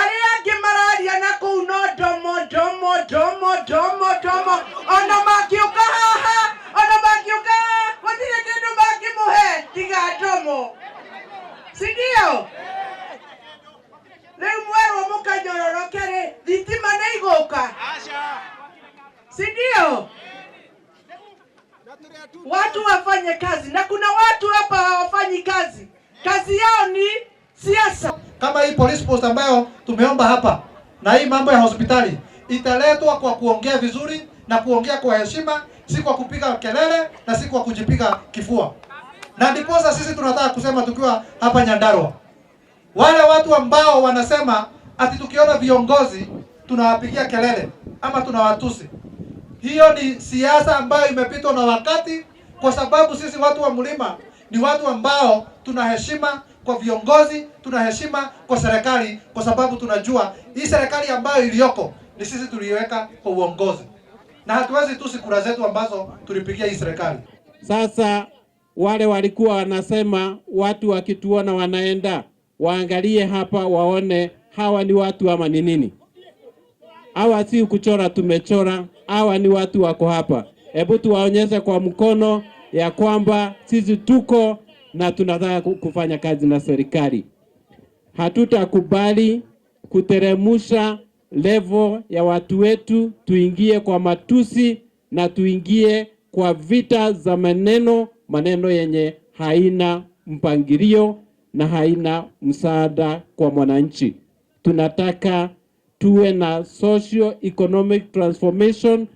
aria angi mararia na kuu no domo ona makiuka haha ona makiuka gutire kindu mangimuhe tiga domo, si ndio? Leo mweru mukanyororokere thitima na iguka, si ndio? Watu wafanye kazi, na kuna watu hapa hawafanyi kazi, kazi yao ni siasa. Kama hii police post ambayo tumeomba hapa na hii mambo ya hospitali italetwa kwa kuongea vizuri na kuongea kwa heshima, si kwa kupiga kelele na si kwa kujipiga kifua. Na ndiposa sisi tunataka kusema tukiwa hapa Nyandarua, wale watu ambao wanasema ati tukiona viongozi tunawapigia kelele ama tunawatusi, hiyo ni siasa ambayo imepitwa na wakati, kwa sababu sisi watu wa mlima ni watu ambao tunaheshima kwa viongozi, tunaheshima kwa serikali, kwa sababu tunajua hii serikali ambayo iliyoko ni sisi tuliweka kwa uongozi, na hatuwezi tusi kura zetu ambazo tulipigia hii serikali. Sasa wale walikuwa wanasema watu wakituona wanaenda waangalie hapa waone hawa ni watu ama ni nini. Hawa si kuchora tumechora, hawa ni watu wako hapa. Hebu tuwaonyeshe kwa mkono ya kwamba sisi tuko na tunataka kufanya kazi na serikali. Hatutakubali kuteremusha level ya watu wetu, tuingie kwa matusi na tuingie kwa vita za maneno yenye haina mpangilio na haina msaada kwa mwananchi. Tunataka tuwe na socio-economic transformation.